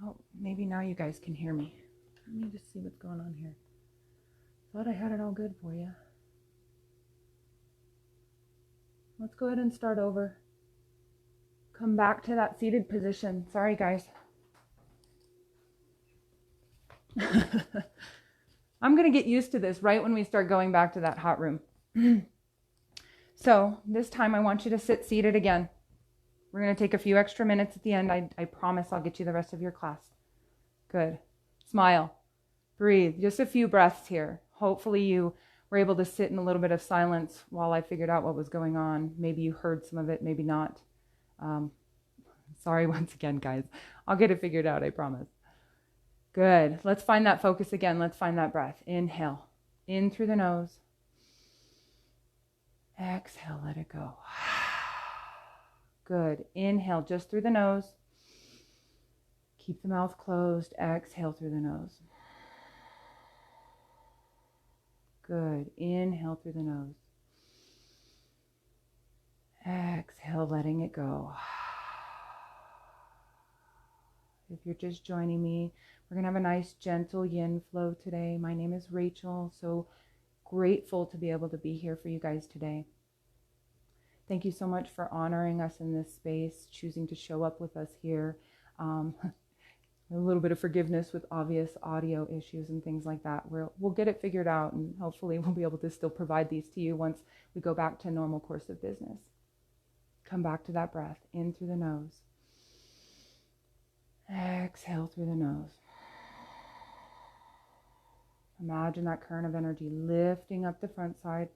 Oh, maybe now you guys can hear me. Let me just see what's going on here. Thought I had it all good for you. Let's go ahead and start over. Come back to that seated position. Sorry, guys. I'm going to get used to this right when we start going back to that hot room. So this time I want you to sit seated again. We're going to take a few extra minutes at the end. I promise I'll get you the rest of your class. Good. Smile. Breathe. Just a few breaths here. Hopefully you were able to sit in a little bit of silence while I figured out what was going on. Maybe you heard some of it, maybe not. Sorry once again, guys. I'll get it figured out, I promise. Good. Let's find that focus again. Let's find that breath. Inhale. In through the nose. Exhale, let it go. Good. Inhale just through the nose. Keep the mouth closed. Exhale through the nose. Good. Inhale through the nose. Exhale, letting it go. If you're just joining me, we're going to have a nice gentle yin flow today. My name is Rachel. So grateful to be able to be here for you guys today. Thank you so much for honoring us in this space, choosing to show up with us here. A little bit of forgiveness with obvious audio issues and things like that. We'll get it figured out, and hopefully we'll be able to still provide these to you once we go back to normal course of business. Come back to that breath, in through the nose. Exhale through the nose. Imagine that current of energy lifting up the front side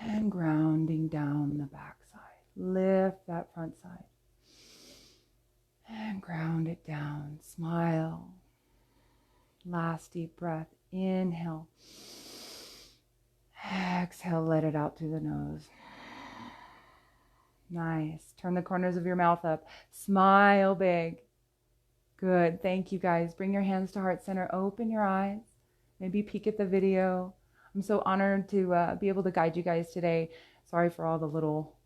and grounding down the back side. Lift that front side and ground it down. Smile. Last deep breath. Inhale. Exhale, let it out through the nose. Nice. Turn the corners of your mouth up. Smile big. Good. Thank you, guys. Bring your hands to heart center. Open your eyes. Maybe peek at the video. I'm so honored to be able to guide you guys today. Sorry for all the little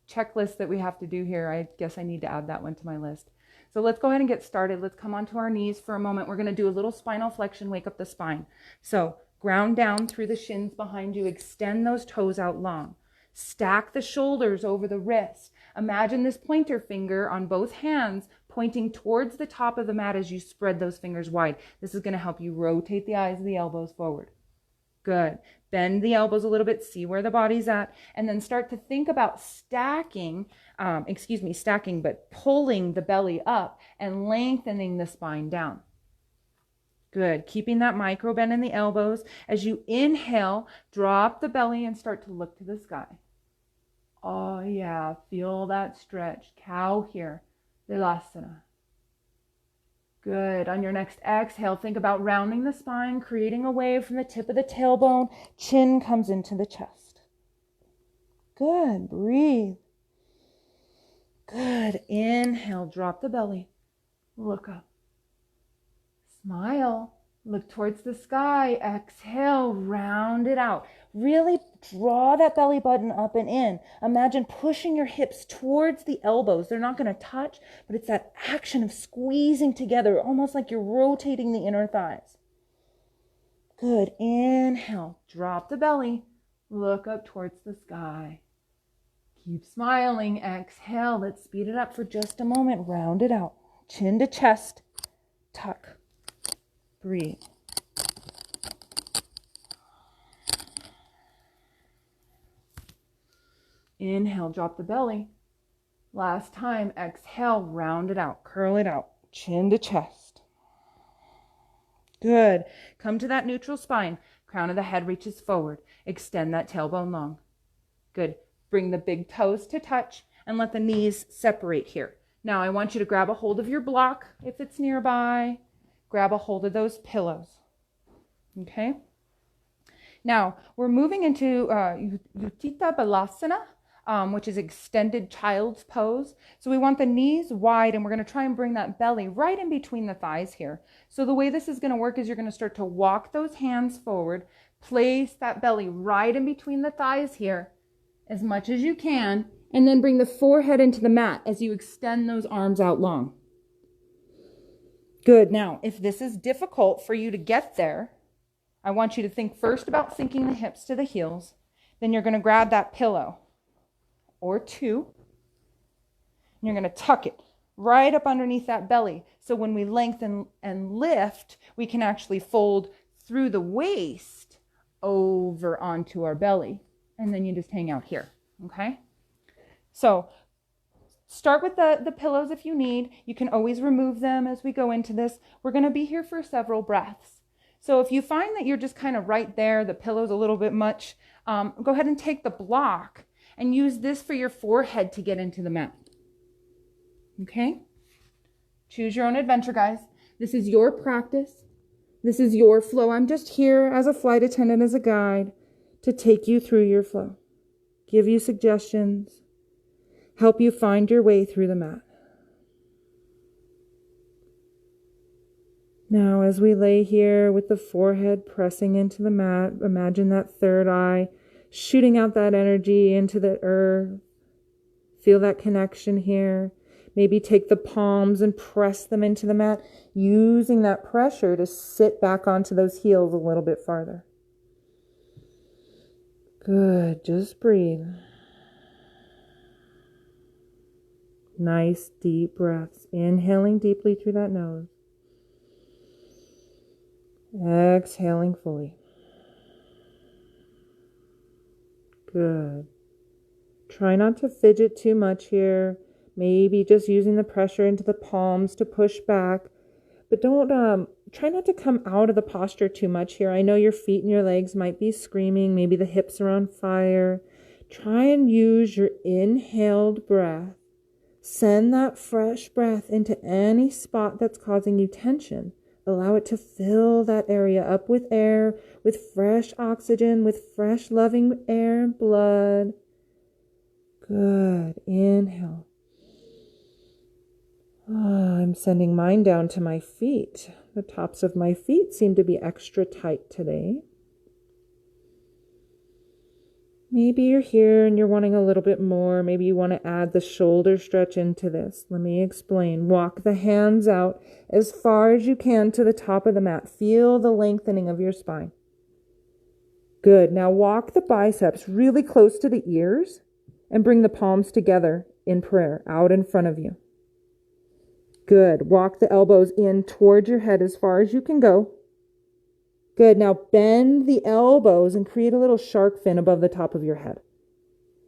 checklists that we have to do here. I guess I need to add that one to my list. So let's go ahead and get started. Let's come onto our knees for a moment. We're going to do a little spinal flexion, wake up the spine. So ground down through the shins behind you. Extend those toes out long. Stack the shoulders over the wrist. Imagine this pointer finger on both hands pointing towards the top of the mat as you spread those fingers wide. This is going to help you rotate the eyes and the elbows forward. Good. Bend the elbows a little bit, see where the body's at, and then start to think about stacking, but pulling the belly up and lengthening the spine down. Good. Keeping that micro bend in the elbows. As you inhale, drop the belly and start to look to the sky. Oh yeah, feel that stretch. Cow here. Vilasana. Good. On your next exhale, think about rounding the spine, creating a wave from the tip of the tailbone. Chin comes into the chest. Good. Breathe. Good. Inhale, drop the belly. Look up. Smile. Look towards the sky. Exhale, round it out. Really draw that belly button up and in. Imagine pushing your hips towards the elbows. They're not going to touch, but it's that action of squeezing together, almost like you're rotating the inner thighs. Good. Inhale, drop the belly. Look up towards the sky. Keep smiling. Exhale. Let's speed it up for just a moment. Round it out. Chin to chest. Tuck. Breathe. Inhale, drop the belly. Last time, exhale, round it out, curl it out, chin to chest. Good. Come to that neutral spine. Crown of the head reaches forward. Extend that tailbone long. Good. Bring the big toes to touch and let the knees separate here. Now I want you to grab a hold of your block if it's nearby. Grab a hold of those pillows. Okay? Now, we're moving into Utthita Balasana, which is extended child's pose. So we want the knees wide, and we're going to try and bring that belly right in between the thighs here. So the way this is going to work is you're going to start to walk those hands forward, place that belly right in between the thighs here as much as you can, and then bring the forehead into the mat as you extend those arms out long. Good. Now, if this is difficult for you to get there, I want you to think first about sinking the hips to the heels. Then you're going to grab that pillow or two, and you're going to tuck it right up underneath that belly. So when we lengthen and lift, we can actually fold through the waist over onto our belly. And then you just hang out here. Okay? So start with the pillows if you need. You can always remove them as we go into this. We're going to be here for several breaths. So if you find that you're just kind of right there, the pillow's a little bit much, go ahead and take the block and use this for your forehead to get into the mat. Okay? Choose your own adventure, guys. This is your practice. This is your flow. I'm just here as a flight attendant, as a guide, to take you through your flow, give you suggestions, help you find your way through the mat. Now, as we lay here with the forehead pressing into the mat, imagine that third eye shooting out that energy into the earth. Feel that connection here. Maybe take the palms and press them into the mat, using that pressure to sit back onto those heels a little bit farther. Good. Just breathe. Nice deep breaths. Inhaling deeply through that nose. Exhaling fully. Good. Try not to fidget too much here. Maybe just using the pressure into the palms to push back. But don't try not to come out of the posture too much here. I know your feet and your legs might be screaming. Maybe the hips are on fire. Try and use your inhaled breath. Send that fresh breath into any spot that's causing you tension. Allow it to fill that area up with air, with fresh oxygen, with fresh loving air and blood. Good. Inhale. I'm sending mine down to my feet. The tops of my feet seem to be extra tight today. Maybe you're here and you're wanting a little bit more. Maybe you want to add the shoulder stretch into this. Let me explain. Walk the hands out as far as you can to the top of the mat. Feel the lengthening of your spine. Good. Now walk the biceps really close to the ears and bring the palms together in prayer out in front of you. Good. Walk the elbows in towards your head as far as you can go. Good. Now bend the elbows and create a little shark fin above the top of your head.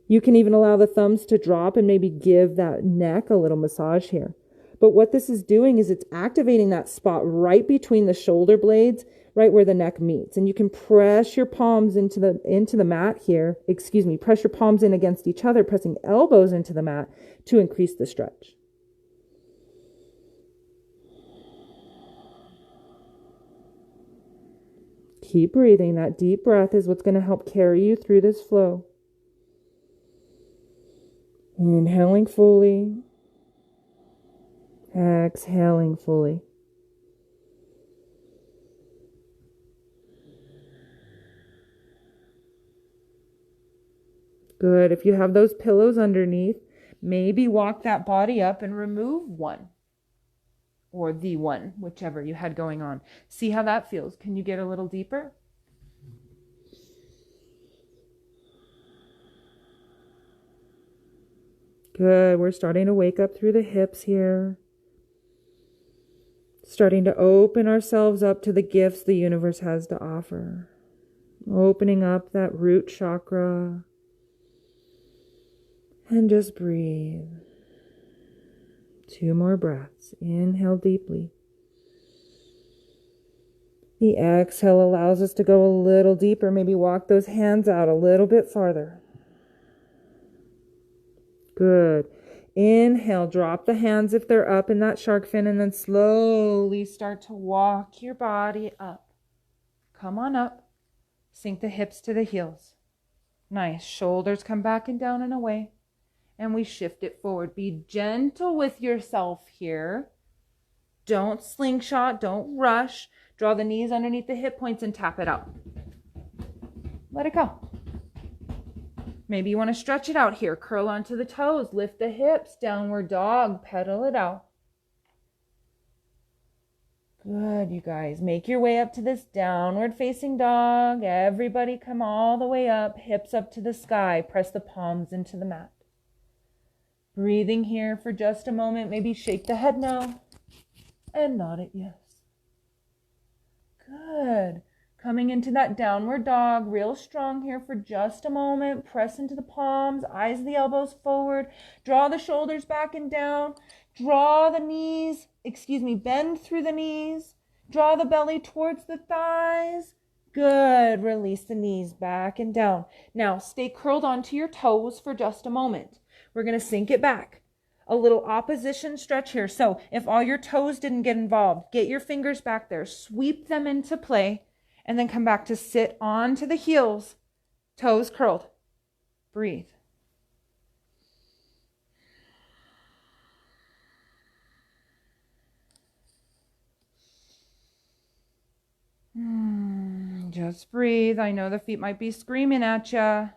You can even allow the thumbs to drop and maybe give that neck a little massage here. But what this is doing is it's activating that spot right between the shoulder blades, right where the neck meets. And you can press your palms into the mat here. Press your palms in against each other, pressing elbows into the mat to increase the stretch. Keep breathing. That deep breath is what's going to help carry you through this flow. Inhaling fully. Exhaling fully. Good. If you have those pillows underneath, maybe walk that body up and remove one. Or the one, whichever you had going on. See how that feels. Can you get a little deeper? Good. We're starting to wake up through the hips here. Starting to open ourselves up to the gifts the universe has to offer. Opening up that root chakra. And just breathe. 2 more breaths. Inhale deeply. The exhale allows us to go a little deeper. Maybe walk those hands out a little bit farther. Good. Inhale, drop the hands if they're up in that shark fin, and then slowly start to walk your body up. Come on up. Sink the hips to the heels. Nice. Shoulders come back and down and away. And we shift it forward. Be gentle with yourself here. Don't slingshot. Don't rush. Draw the knees underneath the hip points and tap it out. Let it go. Maybe you want to stretch it out here. Curl onto the toes. Lift the hips. Downward dog. Pedal it out. Good, you guys. Make your way up to this downward facing dog. Everybody come all the way up, hips up to the sky. Press the palms into the mat. Breathing here for just a moment. Maybe shake the head no and nod it yes. Good. Coming into that downward dog, real strong here for just a moment. Press into the palms, eyes the elbows forward. Draw the shoulders back and down. Draw the knees, bend through the knees. Draw the belly towards the thighs. Good. Release the knees back and down. Now stay curled onto your toes for just a moment. We're going to sink it back. A little opposition stretch here. So if all your toes didn't get involved, get your fingers back there. Sweep them into play. And then come back to sit onto the heels, toes curled. Breathe. Just breathe. I know the feet might be screaming at you.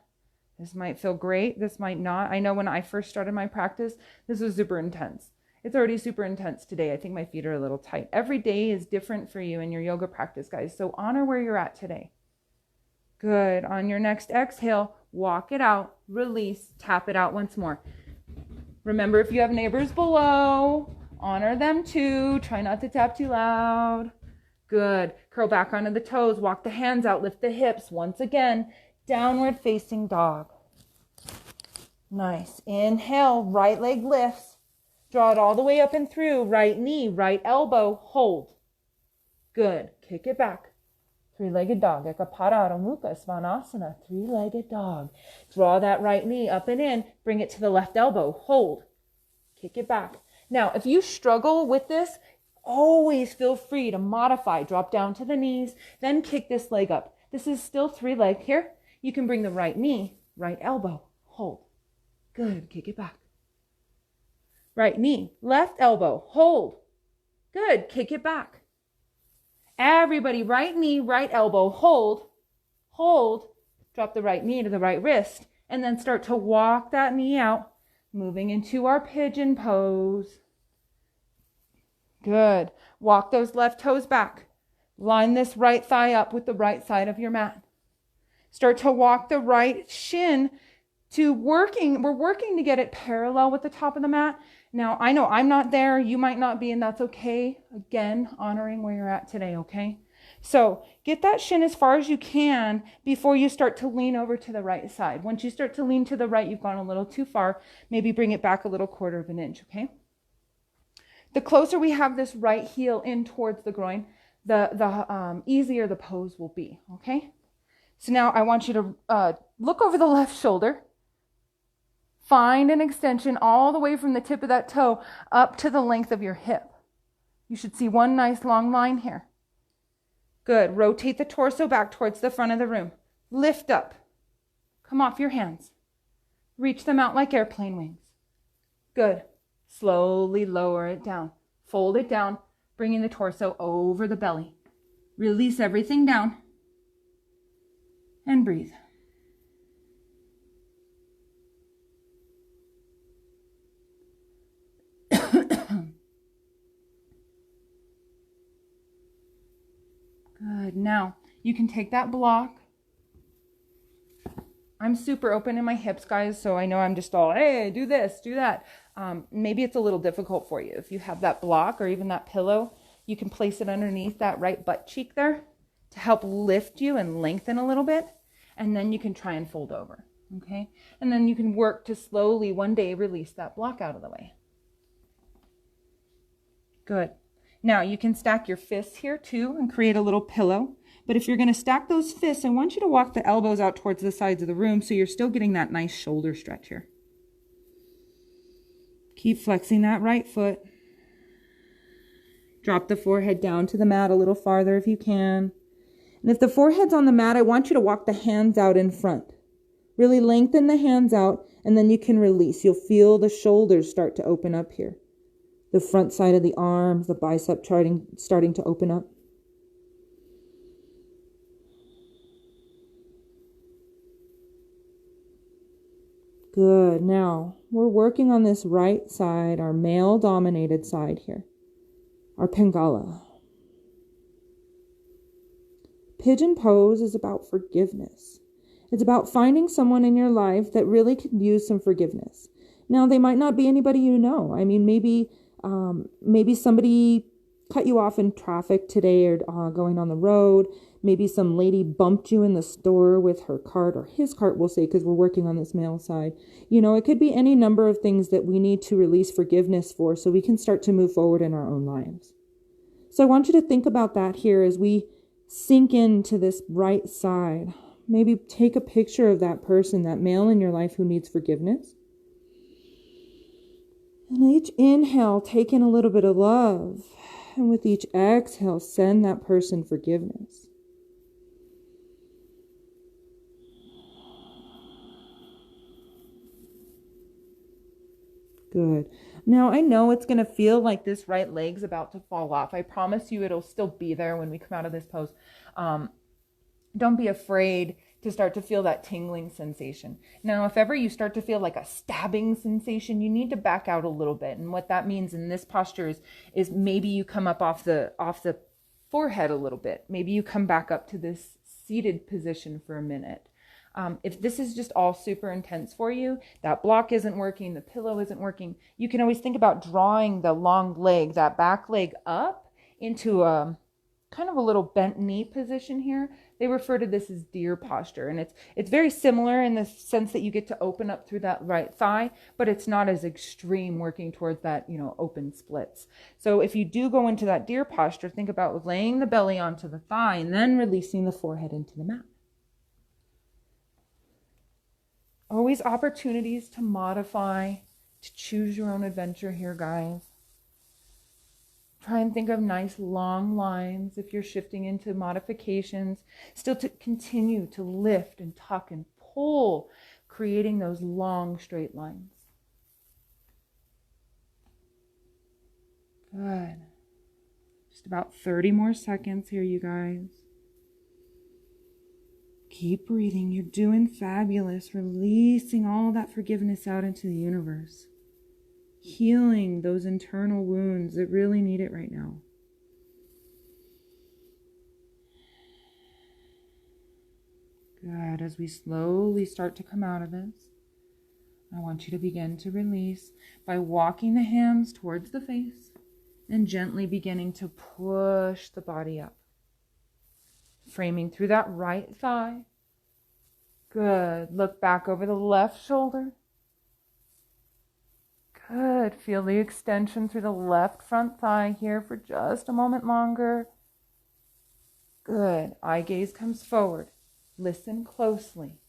This might feel great. This might not. I know when I first started my practice, this was super intense. It's already super intense today. I think my feet are a little tight. Every day is different for you in your yoga practice, guys. So honor where you're at today. Good. On your next exhale, walk it out, release, tap it out once more. Remember, if you have neighbors below, honor them too. Try not to tap too loud. Good. Curl back onto the toes, walk the hands out, lift the hips. Once again, downward facing dog. Nice. Inhale, right leg lifts. Draw it all the way up and through. Right knee, right elbow, hold. Good. Kick it back. Three-legged dog. Ekapada Adho Mukha Svanasana. Three-legged dog. Draw that right knee up and in. Bring it to the left elbow. Hold. Kick it back. Now, if you struggle with this, always feel free to modify. Drop down to the knees, then kick this leg up. This is still three-legged here. You can bring the right knee, right elbow. Hold. Good. Kick it back. Right knee, left elbow, hold. Good, kick it back. Everybody, right knee, right elbow, hold, hold. Drop the right knee to the right wrist, and then start to walk that knee out, moving into our pigeon pose. Good. Walk those left toes back. Line this right thigh up with the right side of your mat. Start to walk the right shin to working. We're working to get it parallel with the top of the mat. Now, I know I'm not there. You might not be, and that's okay. Again, honoring where you're at today, okay? So get that shin as far as you can before you start to lean over to the right side. Once you start to lean to the right, you've gone a little too far. Maybe bring it back a little 1/4 of an inch, okay? The closer we have this right heel in towards the groin, the easier the pose will be, okay? So now I want you to look over the left shoulder. Find an extension all the way from the tip of that toe up to the length of your hip. You should see one nice long line here. Good. Rotate the torso back towards the front of the room. Lift up. Come off your hands. Reach them out like airplane wings. Good. Slowly lower it down. Fold it down, bringing the torso over the belly. Release everything down. And breathe. Good. Now, you can take that block. I'm super open in my hips, guys, so I know I'm just all, hey, do this, do that. Maybe it's a little difficult for you. If you have that block or even that pillow, you can place it underneath that right butt cheek there to help lift you and lengthen a little bit. And then you can try and fold over, okay? And then you can work to slowly one day release that block out of the way. Good. Now you can stack your fists here too and create a little pillow. But if you're going to stack those fists, I want you to walk the elbows out towards the sides of the room so you're still getting that nice shoulder stretch here. Keep flexing that right foot. Drop the forehead down to the mat a little farther if you can. And if the forehead's on the mat, I want you to walk the hands out in front. Really lengthen the hands out, and then you can release. You'll feel the shoulders start to open up here. The front side of the arms, the bicep starting to open up. Good. Now, we're working on this right side, our male-dominated side here, our Pingala. Pigeon pose is about forgiveness. It's about finding someone in your life that really could use some forgiveness. Now, they might not be anybody you know. I mean, maybe somebody cut you off in traffic today or going on the road. Maybe some lady bumped you in the store with her cart, or his cart, we'll say, because we're working on this male side. You know, it could be any number of things that we need to release forgiveness for so we can start to move forward in our own lives. So I want you to think about that here as we sink into this right side. Maybe take a picture of that person, that male in your life who needs forgiveness. And each inhale, take in a little bit of love. And with each exhale, send that person forgiveness. Good. Now, I know it's going to feel like this right leg's about to fall off. I promise you it'll still be there when we come out of this pose. Don't be afraid to start to feel that tingling sensation. Now, if ever you start to feel like a stabbing sensation, you need to back out a little bit. And what that means in this posture is maybe you come up off the forehead a little bit. Maybe you come back up to this seated position for a minute. If this is just all super intense for you, that block isn't working, the pillow isn't working, you can always think about drawing the long leg, that back leg up into a kind of a little bent knee position here. They refer to this as deer posture, and it's very similar in the sense that you get to open up through that right thigh, but it's not as extreme working towards that, open splits. So if you do go into that deer posture, think about laying the belly onto the thigh and then releasing the forehead into the mat. Always opportunities to modify, to choose your own adventure here, guys. Try and think of nice long lines if you're shifting into modifications. Still to continue to lift and tuck and pull, creating those long straight lines. Good. Just about 30 more seconds here, you guys. Keep breathing. You're doing fabulous. Releasing all that forgiveness out into the universe. Healing those internal wounds that really need it right now. Good. As we slowly start to come out of this, I want you to begin to release by walking the hands towards the face and gently beginning to push the body up. Framing through that right thigh. Good. Look back over the left shoulder. Good. Feel the extension through the left front thigh here for just a moment longer. Good. Eye gaze comes forward. Listen closely.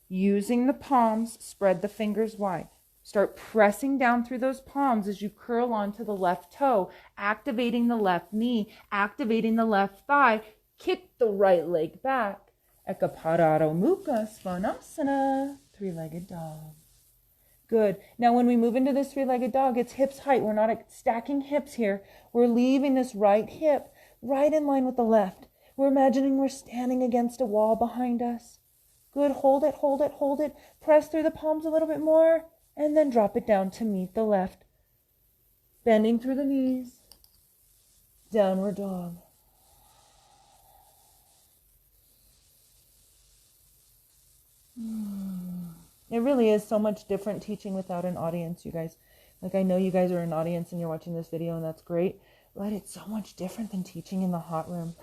Using the palms, spread the fingers wide. Start pressing down through those palms as you curl onto the left toe, activating the left knee, activating the left thigh. Kick the right leg back. Ekapada Adho Mukha Svanasana. Three-legged dog. Good. Now when we move into this three-legged dog, it's hips height. We're not stacking hips here. We're leaving this right hip right in line with the left. We're imagining we're standing against a wall behind us. Good. Hold it, hold it, hold it. Press through the palms a little bit more and then drop it down to meet the left. Bending through the knees. Downward dog. It really is so much different teaching without an audience, you guys. Like, I know you guys are an audience and you're watching this video, and that's great, but it's so much different than teaching in the hot room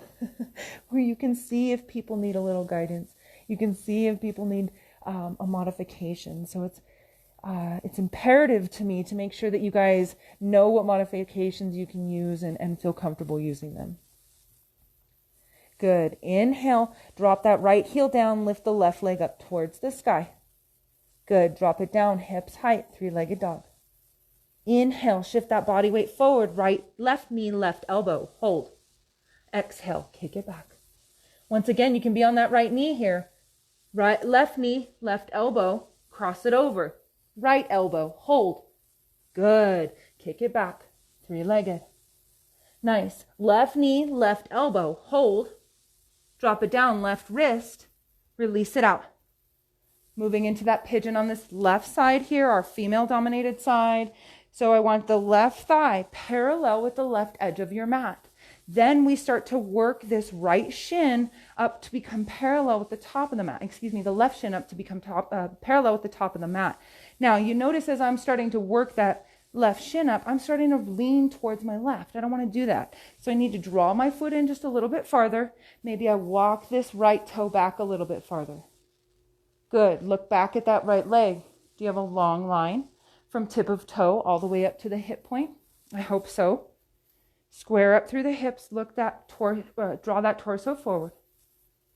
where you can see if people need a little guidance. You can see if people need a modification. So it's imperative to me to make sure that you guys know what modifications you can use and feel comfortable using them. Good. Inhale, drop that right heel down, lift the left leg up towards the sky. Good. Drop it down, hips height, three-legged dog. Inhale, shift that body weight forward, right, left knee, left elbow, hold. Exhale, kick it back. Once again, you can be on that right knee here. Right, left knee, left elbow, cross it over. Right elbow, hold. Good. Kick it back, three-legged. Nice. Left knee, left elbow, hold. Drop it down, left wrist, release it out. Moving into that pigeon on this left side here, our female-dominated side. So I want the left thigh parallel with the left edge of your mat. Then we start to work this right shin up to become parallel with the top of the mat. Excuse me, the left shin up to become parallel with the top of the mat. Now, you notice as I'm starting to work that left shin up, I'm starting to lean towards my left. I don't want to do that. So I need to draw my foot in just a little bit farther. Maybe I walk this right toe back a little bit farther. Good. Look back at that right leg. Do you have a long line from tip of toe all the way up to the hip point? I hope so. Square up through the hips. Look draw that torso forward.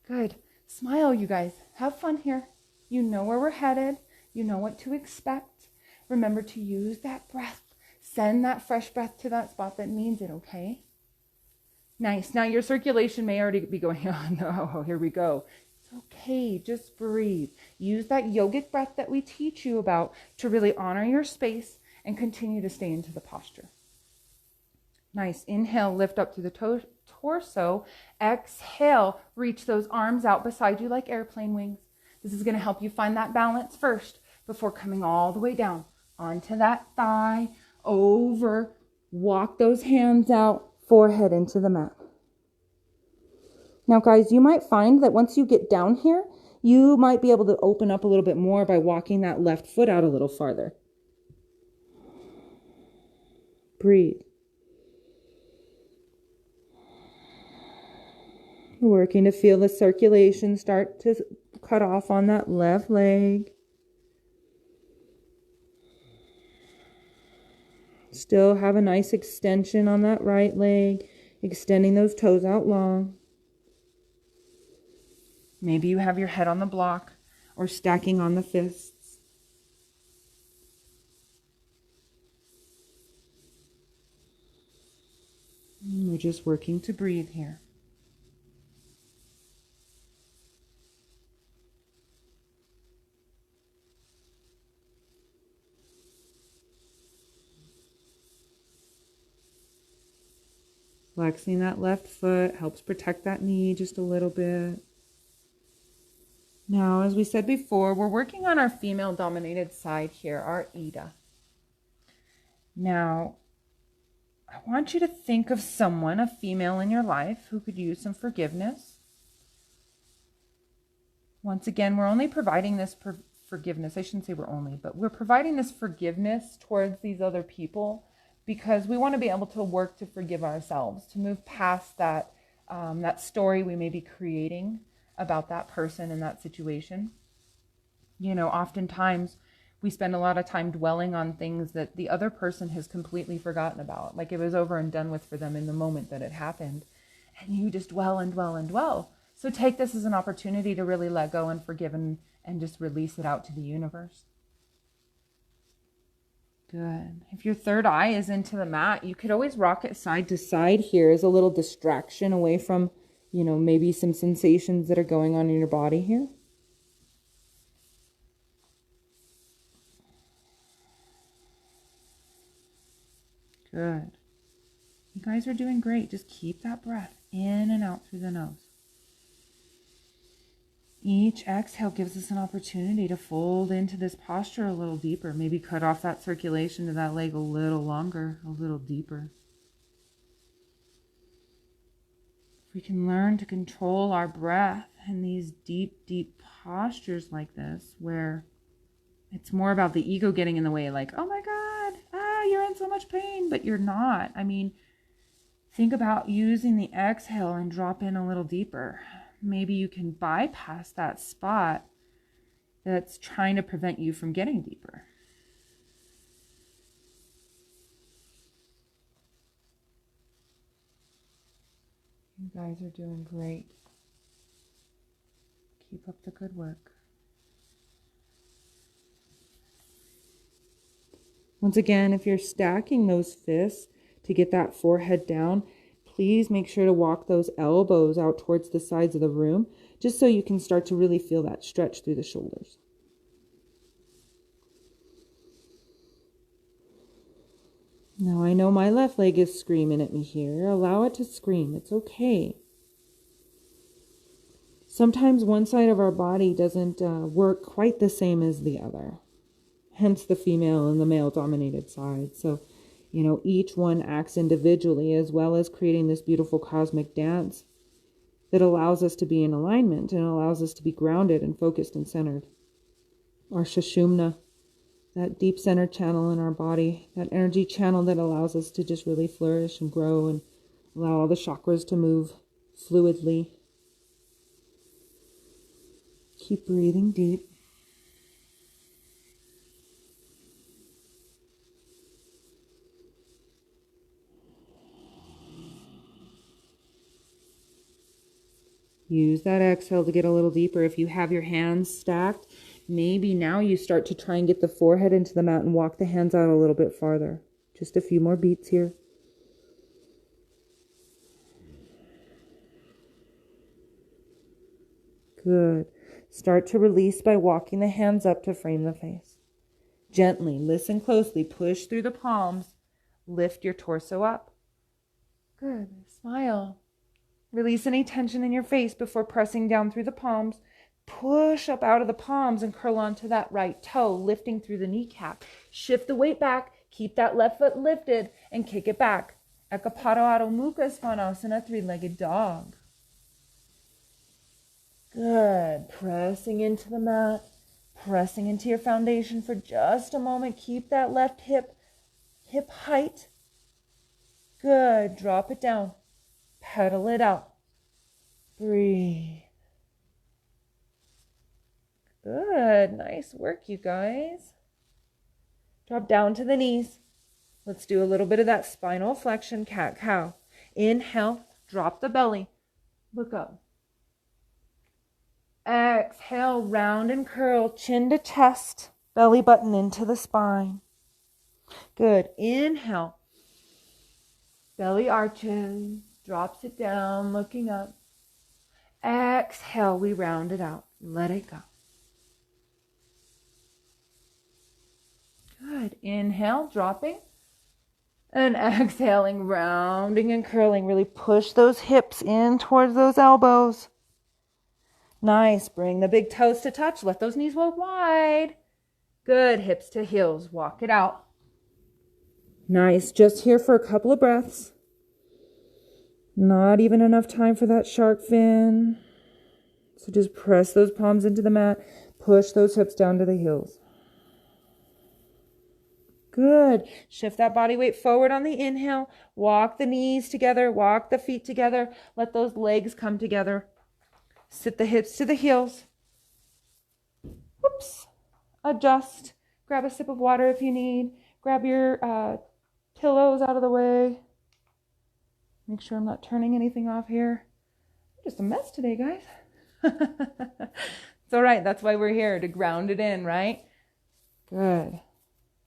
Good. Smile, you guys. Have fun here. You know where we're headed. You know what to expect. Remember to use that breath. Send that fresh breath to that spot that needs it, okay? Nice. Now your circulation may already be going, oh no, here we go. It's okay. Just breathe. Use that yogic breath that we teach you about to really honor your space and continue to stay into the posture. Nice. Inhale, lift up through the torso. Exhale, reach those arms out beside you like airplane wings. This is going to help you find that balance first before coming all the way down onto that thigh, over. Walk those hands out, forehead into the mat. Now, guys, you might find that once you get down here, you might be able to open up a little bit more by walking that left foot out a little farther. Breathe. Working to feel the circulation start to cut off on that left leg. Still have a nice extension on that right leg, extending those toes out long. Maybe you have your head on the block or stacking on the fists. And we're just working to breathe here. Flexing that left foot helps protect that knee just a little bit. Now, as we said before, we're working on our female-dominated side here, our Ida. Now, I want you to think of someone, a female in your life, who could use some forgiveness. Once again, we're only providing this forgiveness. I shouldn't say we're only, but we're providing this forgiveness towards these other people because we want to be able to work to forgive ourselves, to move past that story we may be creating about that person and that situation. You know, oftentimes we spend a lot of time dwelling on things that the other person has completely forgotten about, like it was over and done with for them in the moment that it happened, and you just dwell and dwell and dwell. So take this as an opportunity to really let go and forgive and just release it out to the universe. Good. If your third eye is into the mat, you could always rock it side to side here as a little distraction away from, you know, maybe some sensations that are going on in your body here. Good. You guys are doing great. Just keep that breath in and out through the nose. Each exhale gives us an opportunity to fold into this posture a little deeper. Maybe cut off that circulation to that leg a little longer, a little deeper. If we can learn to control our breath in these deep, deep postures like this, where it's more about the ego getting in the way, like, oh my God, you're in so much pain, but you're not. I mean, think about using the exhale and drop in a little deeper. Maybe you can bypass that spot that's trying to prevent you from getting deeper. You guys are doing great. Keep up the good work. Once again, if you're stacking those fists to get that forehead down, please make sure to walk those elbows out towards the sides of the room, just so you can start to really feel that stretch through the shoulders. Now, I know my left leg is screaming at me here. Allow it to scream. It's okay. Sometimes one side of our body doesn't work quite the same as the other. Hence the female and the male-dominated side. So Each one acts individually, as well as creating this beautiful cosmic dance that allows us to be in alignment and allows us to be grounded and focused and centered. Our Sushumna, that deep center channel in our body, that energy channel that allows us to just really flourish and grow and allow all the chakras to move fluidly. Keep breathing deep. Use that exhale to get a little deeper. If you have your hands stacked, maybe now you start to try and get the forehead into the mat and walk the hands out a little bit farther. Just a few more beats here. Good. Start to release by walking the hands up to frame the face. Gently, listen closely, push through the palms, lift your torso up. Good. Smile. Release any tension in your face before pressing down through the palms. Push up out of the palms and curl onto that right toe, lifting through the kneecap. Shift the weight back, keep that left foot lifted, and kick it back. Ekapada Adho Mukha Svanasana, three-legged dog. Good. Pressing into the mat, pressing into your foundation for just a moment. Keep that left hip height. Good. Drop it down. Pedal it out. Breathe. Good. Nice work, you guys. Drop down to the knees. Let's do a little bit of that spinal flexion, cat-cow. Inhale, drop the belly. Look up. Exhale, round and curl, chin to chest, belly button into the spine. Good. Inhale. Belly arches, drops it down, looking up. Exhale, we round it out. Let it go. Good. Inhale, dropping. And exhaling, rounding and curling. Really push those hips in towards those elbows. Nice. Bring the big toes to touch. Let those knees go wide. Good. Hips to heels. Walk it out. Nice. Just here for a couple of breaths. Not even enough time for that shark fin. So just press those palms into the mat. Push those hips down to the heels. Good. Shift that body weight forward on the inhale. Walk the knees together. Walk the feet together. Let those legs come together. Sit the hips to the heels. Whoops. Adjust. Grab a sip of water if you need. Grab your pillows out of the way. Make sure I'm not turning anything off here. I'm just a mess today, guys. It's all right. That's why we're here, to ground it in, right? Good.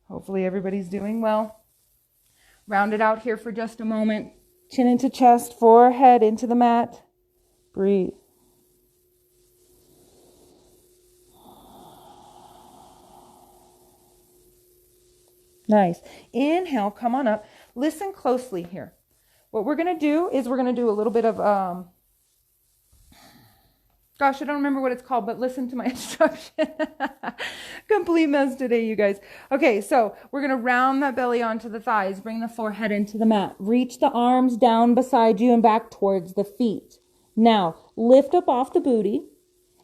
Hopefully everybody's doing well. Round it out here for just a moment. Chin into chest, forehead into the mat. Breathe. Nice. Inhale, come on up. Listen closely here. What we're going to do is we're going to do a little bit of, gosh, I don't remember what it's called, but listen to my instruction. Complete mess today, you guys. Okay, so we're going to round that belly onto the thighs. Bring the forehead into the mat. Reach the arms down beside you and back towards the feet. Now, lift up off the booty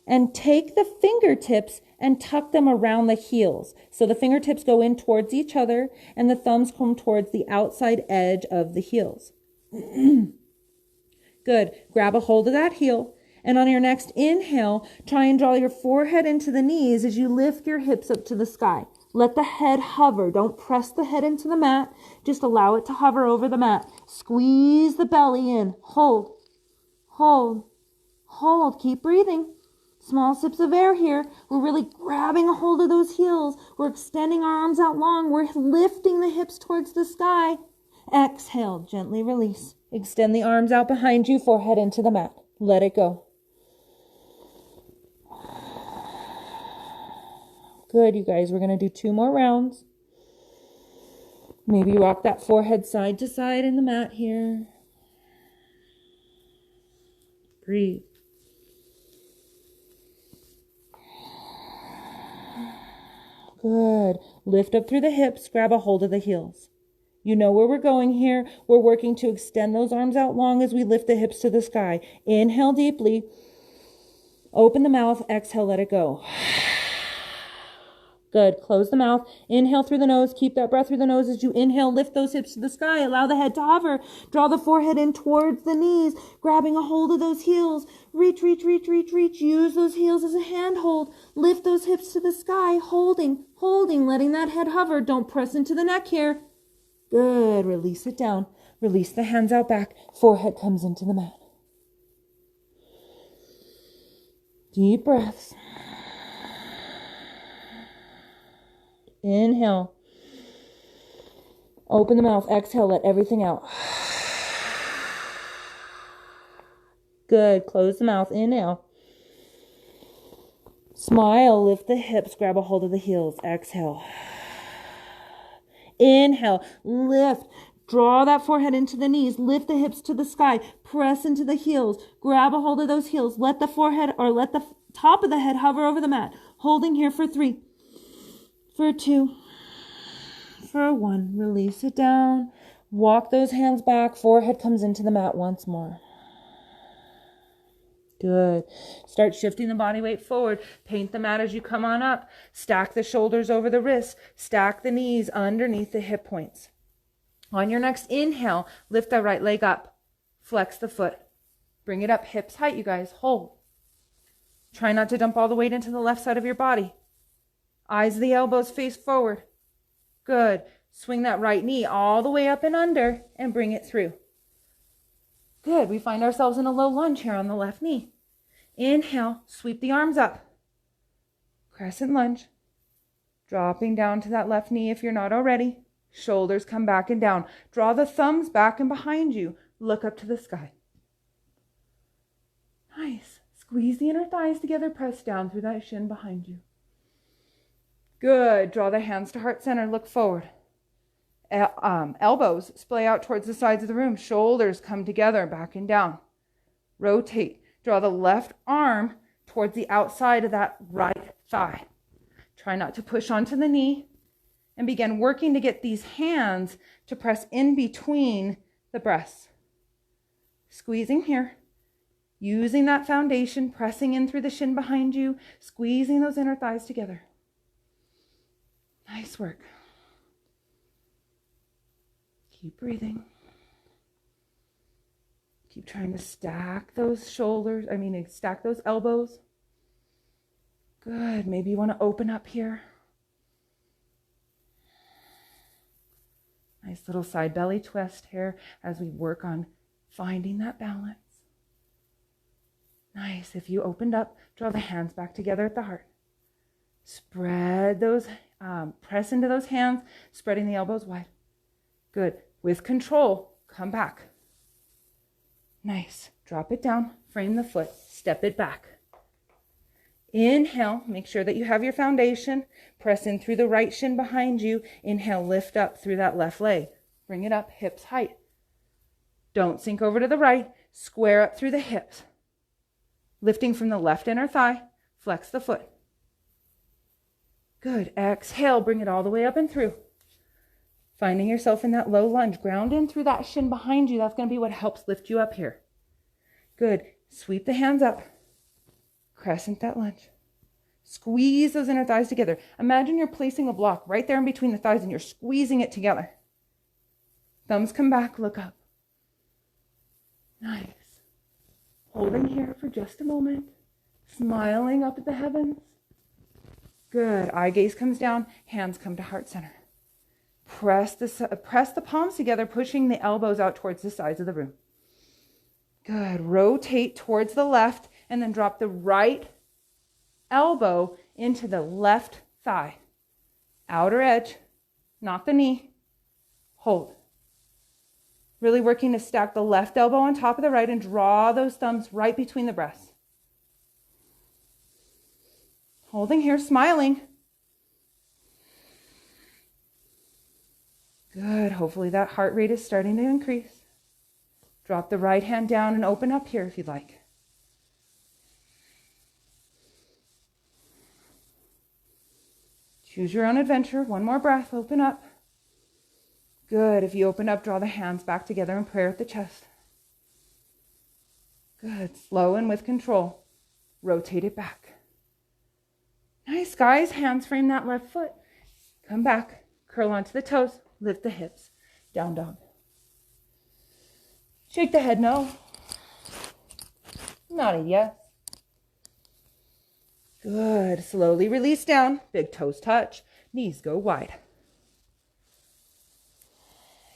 and take the fingertips and tuck them around the heels. So the fingertips go in towards each other and the thumbs come towards the outside edge of the heels. Good. Grab a hold of that heel. And on your next inhale, try and draw your forehead into the knees as you lift your hips up to the sky. Let the head hover. Don't press the head into the mat. Just allow it to hover over the mat. Squeeze the belly in. Hold. Hold. Hold. Keep breathing. Small sips of air here. We're really grabbing a hold of those heels. We're extending our arms out long. We're lifting the hips towards the sky. Exhale. Gently release. Extend the arms out behind you. Forehead into the mat. Let it go. Good, you guys. We're going to do 2 more rounds. Maybe rock that forehead side to side in the mat here. Breathe. Good. Lift up through the hips. Grab a hold of the heels. You know where we're going here. We're working to extend those arms out long as we lift the hips to the sky. Inhale deeply. Open the mouth. Exhale, let it go. Good. Close the mouth. Inhale through the nose. Keep that breath through the nose as you inhale. Lift those hips to the sky. Allow the head to hover. Draw the forehead in towards the knees, grabbing a hold of those heels. Reach, reach, reach, reach, reach. Use those heels as a handhold. Lift those hips to the sky. Holding, letting that head hover. Don't press into the neck here. Good. Release it down. Release the hands out back. Forehead comes into the mat. Deep breaths. Inhale. Open the mouth. Exhale. Let everything out. Good. Close the mouth. Inhale. Smile. Lift the hips. Grab a hold of the heels. Exhale. Inhale. Lift. Draw that forehead into the knees. Lift the hips to the sky. Press into the heels. Grab a hold of those heels. Let the forehead or let the top of the head hover over the mat. Holding here for 3. For 2, for 1, release it down. Walk those hands back. Forehead comes into the mat once more. Good. Start shifting the body weight forward. Paint the mat as you come on up. Stack the shoulders over the wrists. Stack the knees underneath the hip points. On your next inhale, lift that right leg up. Flex the foot. Bring it up hips height, you guys. Hold. Try not to dump all the weight into the left side of your body. Eyes of the elbows face forward. Good. Swing that right knee all the way up and under and bring it through. Good. We find ourselves in a low lunge here on the left knee. Inhale, sweep the arms up. Crescent lunge. Dropping down to that left knee if you're not already. Shoulders come back and down. Draw the thumbs back and behind you. Look up to the sky. Nice. Squeeze the inner thighs together. Press down through that shin behind you. Good. Draw the hands to heart center. Look forward. Elbows splay out towards the sides of the room. Shoulders come together, back and down. Rotate. Draw the left arm towards the outside of that right thigh. Try not to push onto the knee. And begin working to get these hands to press in between the breasts. Squeezing here. Using that foundation, pressing in through the shin behind you. Squeezing those inner thighs together. Nice work. Keep breathing. Keep trying to stack those shoulders. Stack those elbows. Good. Maybe you want to open up here. Nice little side belly twist here as we work on finding that balance. Nice. If you opened up, draw the hands back together at the heart. Spread those, press into those hands, spreading the elbows wide. Good. With control, come back. Nice. Drop it down, frame the foot, step it back. Inhale, make sure that you have your foundation. Press in through the right shin behind you. Inhale, lift up through that left leg. Bring it up, hips height. Don't sink over to the right. Square up through the hips. Lifting from the left inner thigh, flex the foot. Good. Exhale, bring it all the way up and through. Finding yourself in that low lunge. Ground in through that shin behind you. That's going to be what helps lift you up here. Good. Sweep the hands up. Crescent that lunge. Squeeze those inner thighs together. Imagine you're placing a block right there in between the thighs and you're squeezing it together. Thumbs come back, look up. Nice. Holding here for just a moment. Smiling up at the heavens. Good. Eye gaze comes down. Hands come to heart center. Press the palms together, pushing the elbows out towards the sides of the room. Good. Rotate towards the left and then drop the right elbow into the left thigh. Outer edge, not the knee. Hold. Really working to stack the left elbow on top of the right and draw those thumbs right between the breasts. Holding here, smiling. Good. Hopefully that heart rate is starting to increase. Drop the right hand down and open up here if you'd like. Choose your own adventure. One more breath. Open up. Good. If you open up, draw the hands back together in prayer at the chest. Good. Slow and with control. Rotate it back. Nice, guys. Hands frame that left foot. Come back. Curl onto the toes. Lift the hips. Down dog. Shake the head no. Not a yes. Good. Slowly release down. Big toes touch. Knees go wide.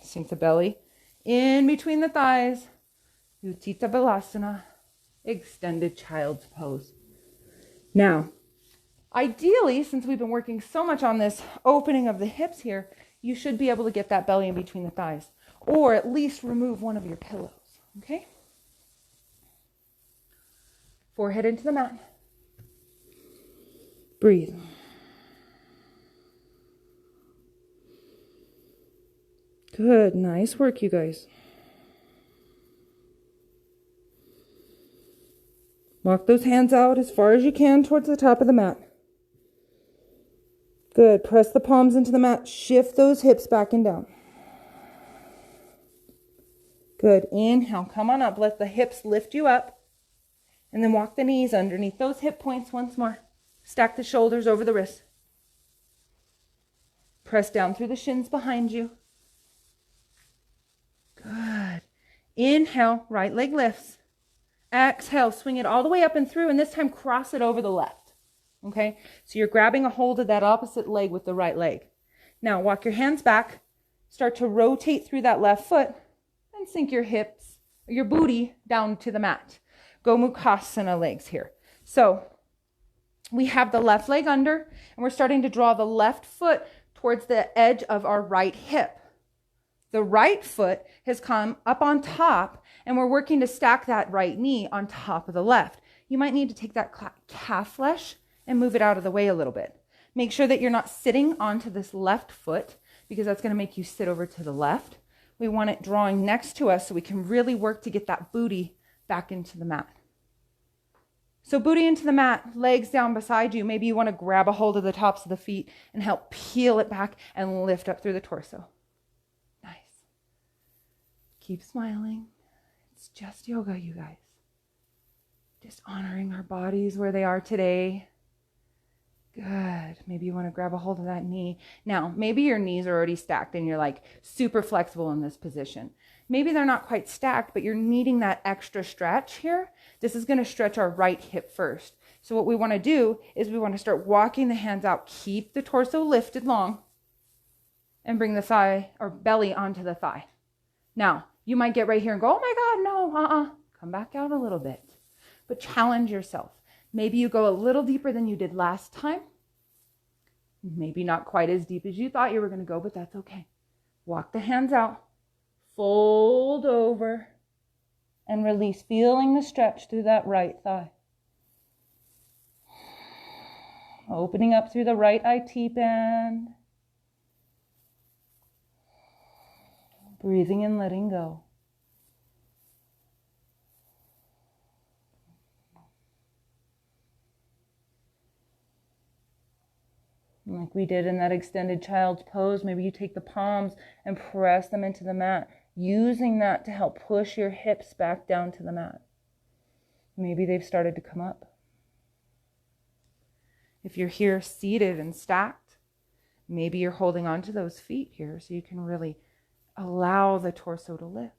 Sink the belly in between the thighs. Utthita Balasana. Extended child's pose. Now, ideally, since we've been working so much on this opening of the hips here, you should be able to get that belly in between the thighs, or at least remove one of your pillows, okay? Forehead into the mat. Breathe. Good, nice work, you guys. Walk those hands out as far as you can towards the top of the mat. Good, press the palms into the mat. Shift those hips back and down. Good, inhale, come on up. Let the hips lift you up. And then walk the knees underneath those hip points once more. Stack the shoulders over the wrists. Press down through the shins behind you. Good. Inhale, right leg lifts. Exhale, swing it all the way up and through, and this time cross it over the left. Okay? So you're grabbing a hold of that opposite leg with the right leg. Now walk your hands back. Start to rotate through that left foot and sink your hips, your booty down to the mat. Gomukhasana legs here. So we have the left leg under, and we're starting to draw the left foot towards the edge of our right hip. The right foot has come up on top, and we're working to stack that right knee on top of the left. You might need to take that calf flesh and move it out of the way a little bit. Make sure that you're not sitting onto this left foot, because that's going to make you sit over to the left. We want it drawing next to us so we can really work to get that booty back into the mat. So booty into the mat, legs down beside you. Maybe you want to grab a hold of the tops of the feet and help peel it back and lift up through the torso. Nice. Keep smiling. It's just yoga, you guys. Just honoring our bodies where they are today. Good. Maybe you want to grab a hold of that knee. Now, maybe your knees are already stacked and you're like super flexible in this position. Maybe they're not quite stacked, but you're needing that extra stretch here. This is going to stretch our right hip first. So what we want to do is we want to start walking the hands out. Keep the torso lifted long and bring the thigh or belly onto the thigh. Now, you might get right here and go, oh my God, no, Come back out a little bit, but challenge yourself. Maybe you go a little deeper than you did last time. Maybe not quite as deep as you thought you were going to go, but that's okay. Walk the hands out, fold over, and release, feeling the stretch through that right thigh. Opening up through the right IT band. Breathing and letting go. Like we did in that extended child's pose, maybe you take the palms and press them into the mat, using that to help push your hips back down to the mat. Maybe they've started to come up. If you're here seated and stacked, maybe you're holding on to those feet here so you can really allow the torso to lift.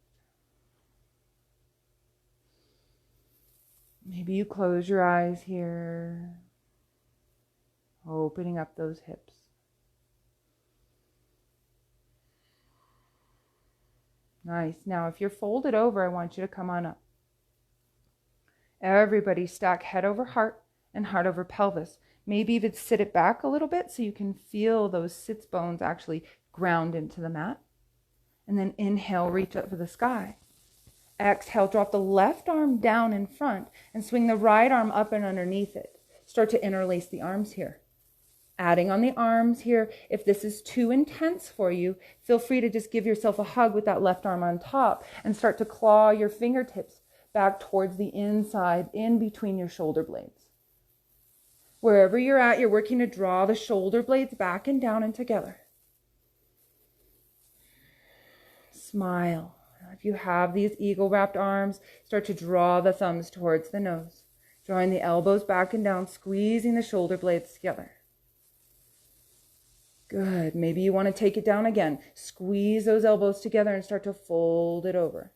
Maybe you close your eyes here. Opening up those hips. Nice. Now, if you're folded over, I want you to come on up. Everybody stack head over heart and heart over pelvis. Maybe even sit it back a little bit so you can feel those sits bones actually ground into the mat. And then inhale, reach up for the sky. Exhale, drop the left arm down in front and swing the right arm up and underneath it. Start to interlace the arms here. Adding on the arms here. If this is too intense for you, feel free to just give yourself a hug with that left arm on top and start to claw your fingertips back towards the inside, in between your shoulder blades. Wherever you're at, you're working to draw the shoulder blades back and down and together. Smile. If you have these eagle wrapped arms, start to draw the thumbs towards the nose, drawing the elbows back and down, squeezing the shoulder blades together. Good. Maybe you want to take it down again. Squeeze those elbows together and start to fold it over.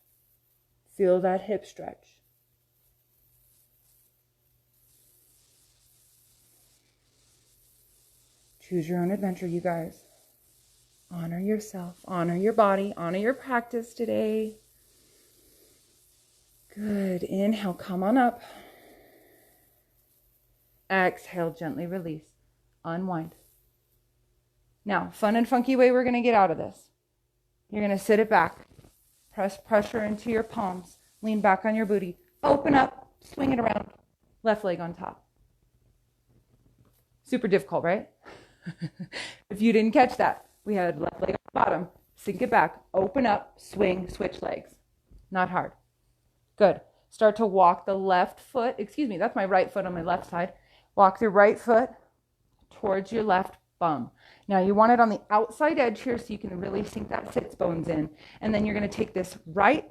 Feel that hip stretch. Choose your own adventure, you guys. Honor yourself, honor your body, honor your practice today. Good. Inhale, come on up. Exhale, gently release. Unwind. Now, fun and funky way we're going to get out of this. You're going to sit it back. Press pressure into your palms. Lean back on your booty. Open up, swing it around. Left leg on top. Super difficult, right? If you didn't catch that, we had left leg on the bottom. Sink it back. Open up, swing, switch legs. Not hard. Good. Start to walk the left foot. Excuse me, that's my right foot on my left side. Walk the right foot towards your left bum. Now you want it on the outside edge here so you can really sink that sits bones in. And then you're going to take this right,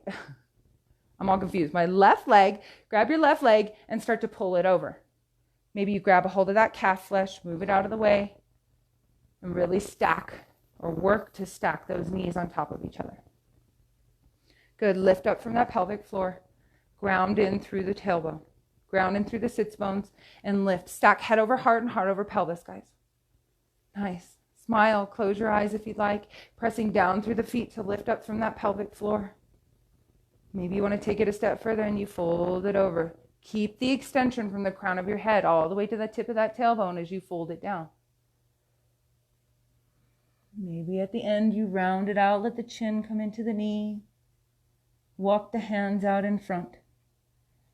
I'm all confused, my left leg, grab your left leg and start to pull it over. Maybe you grab a hold of that calf flesh, move it out of the way, and really stack or work to stack those knees on top of each other. Good. Lift up from that pelvic floor. Ground in through the tailbone. Ground in through the sits bones and lift. Stack head over heart and heart over pelvis, guys. Nice. Smile. Close your eyes if you'd like. Pressing down through the feet to lift up from that pelvic floor. Maybe you want to take it a step further and you fold it over. Keep the extension from the crown of your head all the way to the tip of that tailbone as you fold it down. Maybe at the end you round it out. Let the chin come into the knee. Walk the hands out in front.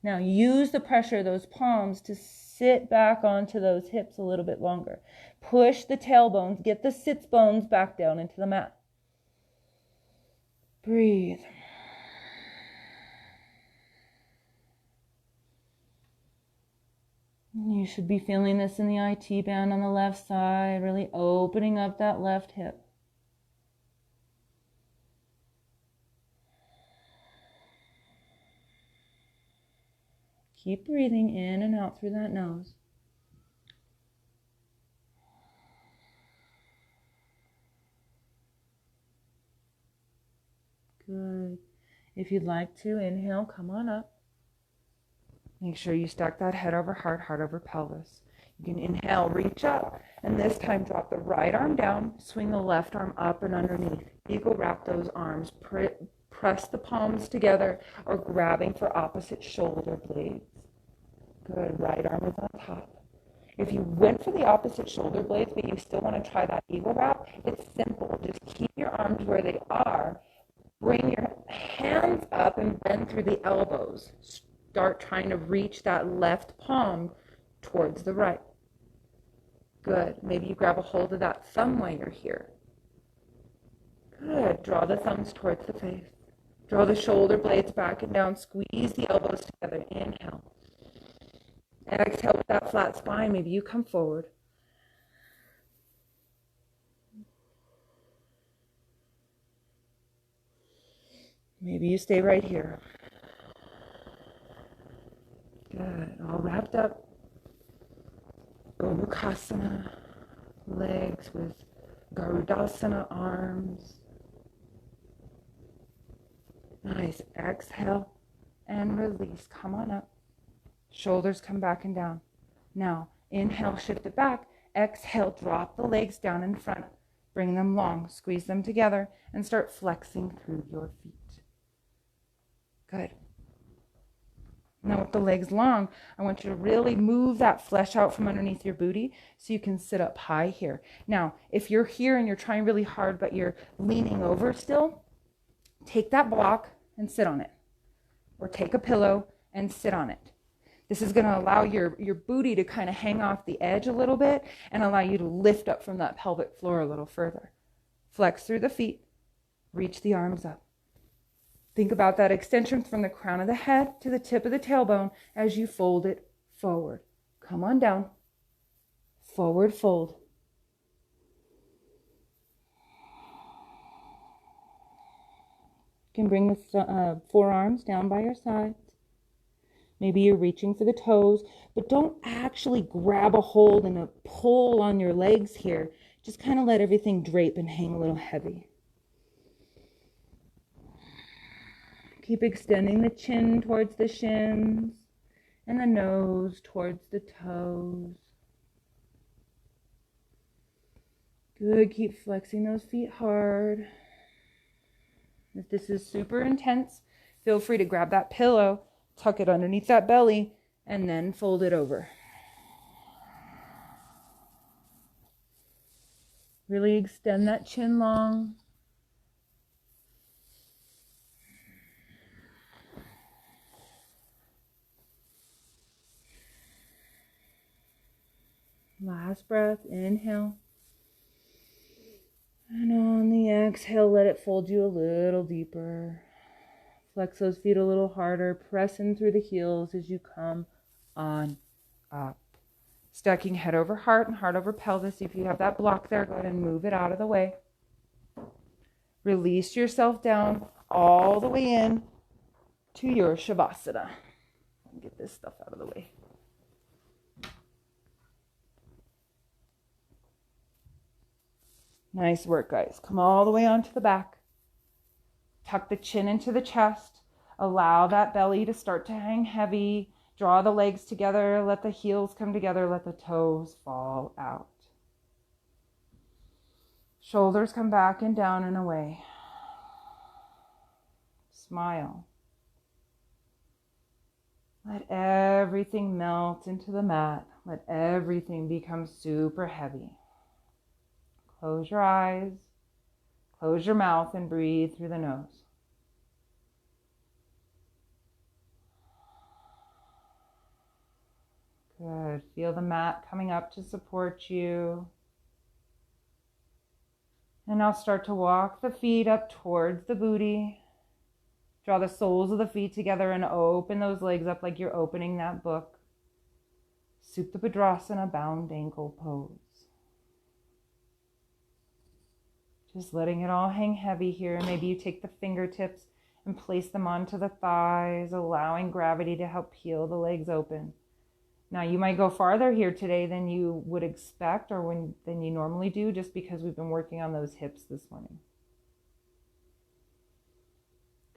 Now use the pressure of those palms to sit back onto those hips a little bit longer. Push the tailbones, get the sits bones back down into the mat. Breathe. You should be feeling this in the IT band on the left side, really opening up that left hip. Keep breathing in and out through that nose. Good. If you'd like to, inhale, come on up. Make sure you stack that head over heart, heart over pelvis. You can inhale, reach up, and this time drop the right arm down, swing the left arm up and underneath. Eagle wrap those arms, press the palms together or grabbing for opposite shoulder blades. Good, right arm is on top. If you went for the opposite shoulder blades, but you still want to try that eagle wrap, it's simple. Just keep your arms where they are. Bring your hands up and bend through the elbows. Start trying to reach that left palm towards the right. Good. Maybe you grab a hold of that thumb while you're here. Good. Draw the thumbs towards the face. Draw the shoulder blades back and down. Squeeze the elbows together. Inhale. Exhale with that flat spine. Maybe you come forward. Maybe you stay right here. Good. All wrapped up. Gomukhasana. Legs with Garudasana arms. Nice. Exhale and release. Come on up. Shoulders come back and down. Now, inhale, shift it back. Exhale, drop the legs down in front. Bring them long. Squeeze them together and start flexing through your feet. Good. Now with the legs long, I want you to really move that flesh out from underneath your booty so you can sit up high here. Now, if you're here and you're trying really hard but you're leaning over still, take that block and sit on it. Or take a pillow and sit on it. This is going to allow your booty to kind of hang off the edge a little bit and allow you to lift up from that pelvic floor a little further. Flex through the feet. Reach the arms up. Think about that extension from the crown of the head to the tip of the tailbone as you fold it forward. Come on down. Forward fold. can bring the forearms down by your sides. Maybe you're reaching for the toes, but don't actually grab a hold and a pull on your legs here. Just kind of let everything drape and hang a little heavy. Keep extending the chin towards the shins and the nose towards the toes. Good. Keep flexing those feet hard. If this is super intense, feel free to grab that pillow, tuck it underneath that belly, and then fold it over. Really extend that chin long. Last breath, inhale. And on the exhale, let it fold you a little deeper. Flex those feet a little harder. Press in through the heels as you come on up. Stacking head over heart and heart over pelvis. If you have that block there, go ahead and move it out of the way. Release yourself down all the way in to your Shavasana. Get this stuff out of the way. Nice work, guys. Come all the way onto the back. Tuck the chin into the chest. Allow that belly to start to hang heavy. Draw the legs together. Let the heels come together. Let the toes fall out. Shoulders come back and down and away. Smile. Let everything melt into the mat. Let everything become super heavy. Close your eyes. Close your mouth and breathe through the nose. Good. Feel the mat coming up to support you. And now start to walk the feet up towards the booty. Draw the soles of the feet together and open those legs up like you're opening that book. Supta Badrasana, bound ankle pose. Just letting it all hang heavy here. Maybe you take the fingertips and place them onto the thighs, allowing gravity to help peel the legs open. Now, you might go farther here today than you would expect or than you normally do, just because we've been working on those hips this morning.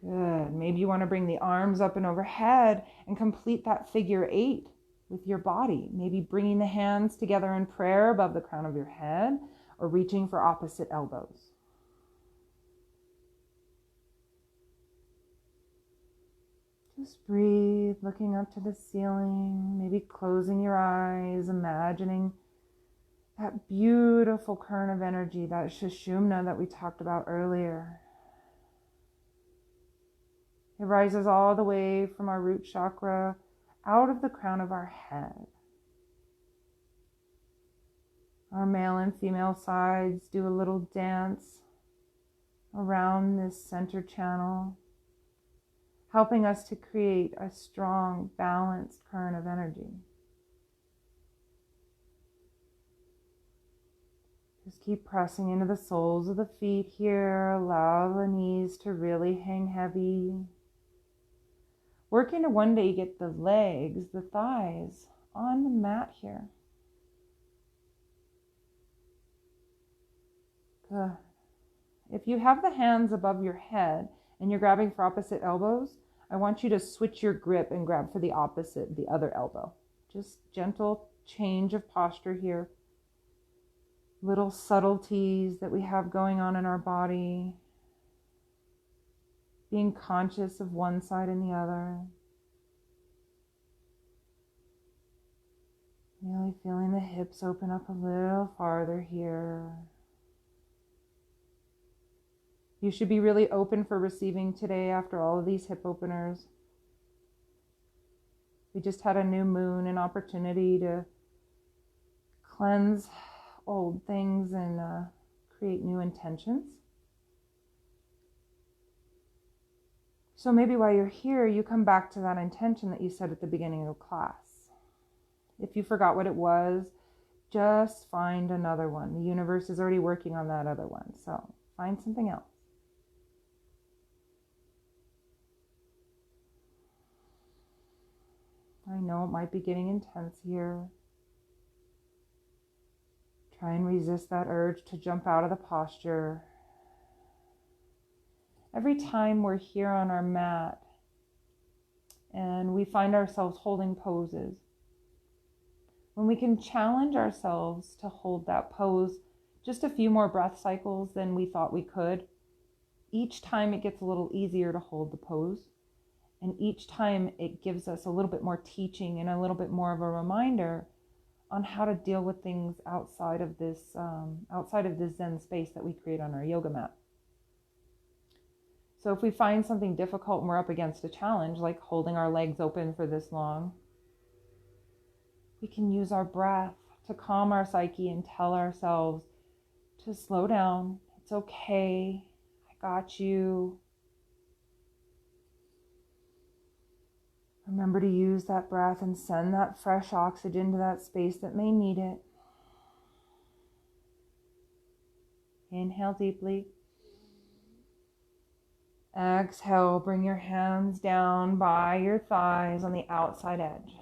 Good. Maybe you want to bring the arms up and overhead and complete that figure 8 with your body. Maybe bringing the hands together in prayer above the crown of your head or reaching for opposite elbows. Just breathe, looking up to the ceiling, maybe closing your eyes, imagining that beautiful current of energy, that Sushumna that we talked about earlier. It rises all the way from our root chakra out of the crown of our head. Our male and female sides do a little dance around this center channel, helping us to create a strong, balanced current of energy. Just keep pressing into the soles of the feet here. Allow the knees to really hang heavy. Working to one day get the legs, the thighs, on the mat here. Good. If you have the hands above your head and you're grabbing for opposite elbows, I want you to switch your grip and grab for the opposite, the other elbow. Just gentle change of posture here. Little subtleties that we have going on in our body. Being conscious of one side and the other. Really feeling the hips open up a little farther here. You should be really open for receiving today after all of these hip openers. We just had a new moon, an opportunity to cleanse old things and create new intentions. So maybe while you're here, you come back to that intention that you said at the beginning of the class. If you forgot what it was, just find another one. The universe is already working on that other one. So find something else. I know it might be getting intense here. Try and resist that urge to jump out of the posture. Every time we're here on our mat and we find ourselves holding poses, when we can challenge ourselves to hold that pose just a few more breath cycles than we thought we could, each time it gets a little easier to hold the pose. And each time it gives us a little bit more teaching and a little bit more of a reminder on how to deal with things outside of this Zen space that we create on our yoga mat. So if we find something difficult and we're up against a challenge, like holding our legs open for this long, we can use our breath to calm our psyche and tell ourselves to slow down. It's okay. I got you. Remember to use that breath and send that fresh oxygen to that space that may need it. Inhale deeply. Exhale, bring your hands down by your thighs on the outside edge.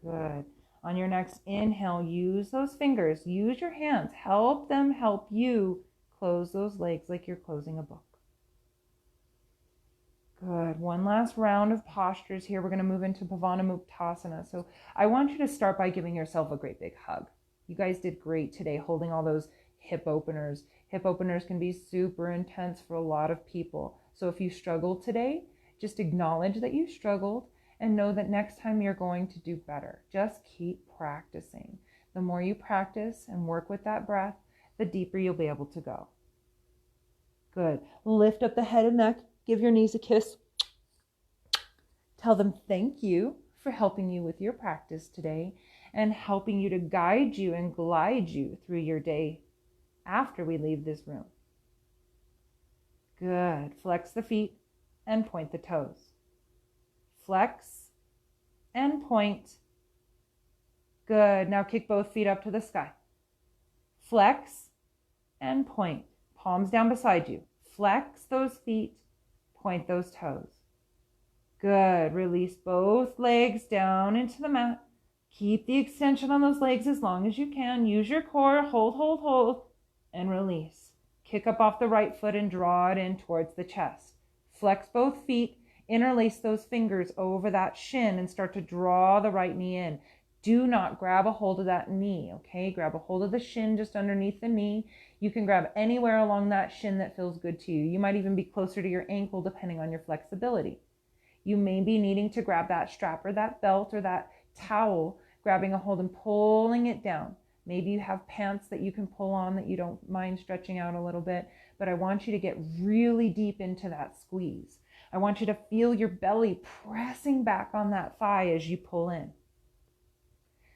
Good. On your next inhale, use those fingers, use your hands, help them help you close those legs like you're closing a book. Good. One last round of postures here. We're going to move into Pavanamuktasana. So I want you to start by giving yourself a great big hug. You guys did great today holding all those hip openers. Hip openers can be super intense for a lot of people. So if you struggled today, just acknowledge that you struggled and know that next time you're going to do better. Just keep practicing. The more you practice and work with that breath, the deeper you'll be able to go. Good. Lift up the head and neck. Give your knees a kiss. Tell them thank you for helping you with your practice today and helping you to guide you and glide you through your day after we leave this room. Good. Flex the feet and point the toes. Flex and point. Good. Now kick both feet up to the sky. Flex and point. Palms down beside you. Flex those feet. Point those toes. Good. Release both legs down into the mat. Keep the extension on those legs as long as you can. Use your core. Hold, hold, hold. And release. Kick up off the right foot and draw it in towards the chest. Flex both feet. Interlace those fingers over that shin and start to draw the right knee in. Do not grab a hold of that knee, okay? Grab a hold of the shin just underneath the knee. You can grab anywhere along that shin that feels good to you. You might even be closer to your ankle depending on your flexibility. You may be needing to grab that strap or that belt or that towel, grabbing a hold and pulling it down. Maybe you have pants that you can pull on that you don't mind stretching out a little bit, but I want you to get really deep into that squeeze. I want you to feel your belly pressing back on that thigh as you pull in.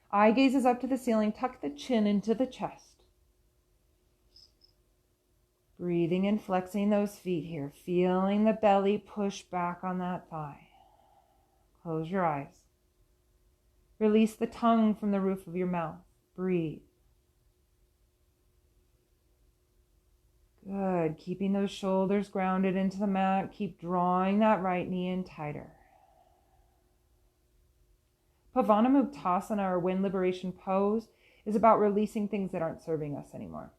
Eye gaze is up to the ceiling. Tuck the chin into the chest. Breathing and flexing those feet here. Feeling the belly push back on that thigh. Close your eyes. Release the tongue from the roof of your mouth. Breathe. Good. Keeping those shoulders grounded into the mat. Keep drawing that right knee in tighter. Pavanamuktasana, or wind liberation pose, is about releasing things that aren't serving us anymore.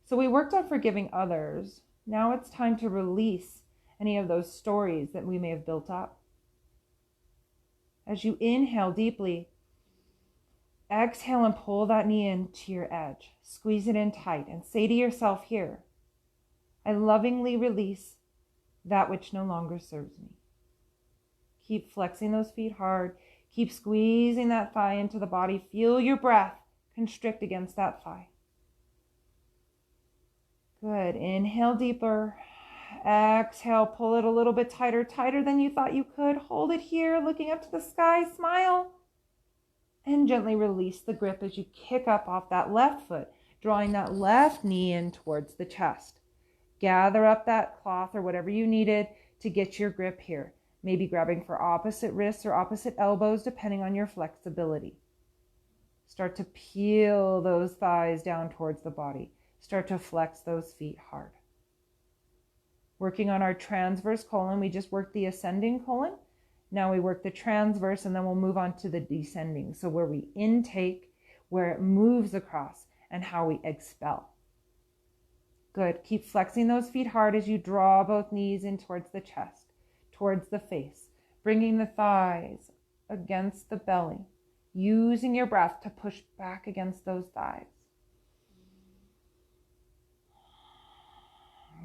So we worked on forgiving others. Now it's time to release any of those stories that we may have built up. As you inhale deeply, exhale and pull that knee into your edge. Squeeze it in tight and say to yourself here, I lovingly release that which no longer serves me. Keep flexing those feet hard. Keep squeezing that thigh into the body. Feel your breath constrict against that thigh. Good. Inhale deeper. Exhale, pull it a little bit tighter, tighter than you thought you could. Hold it here, looking up to the sky. Smile. And gently release the grip as you kick up off that left foot, drawing that left knee in towards the chest. Gather up that cloth or whatever you needed to get your grip here. Maybe grabbing for opposite wrists or opposite elbows, depending on your flexibility. Start to peel those thighs down towards the body. Start to flex those feet hard. Working on our transverse colon. We just worked the ascending colon. Now we work the transverse, and then we'll move on to the descending. So where we intake, where it moves across, and how we expel. Good. Keep flexing those feet hard as you draw both knees in towards the chest, towards the face, bringing the thighs against the belly, using your breath to push back against those thighs.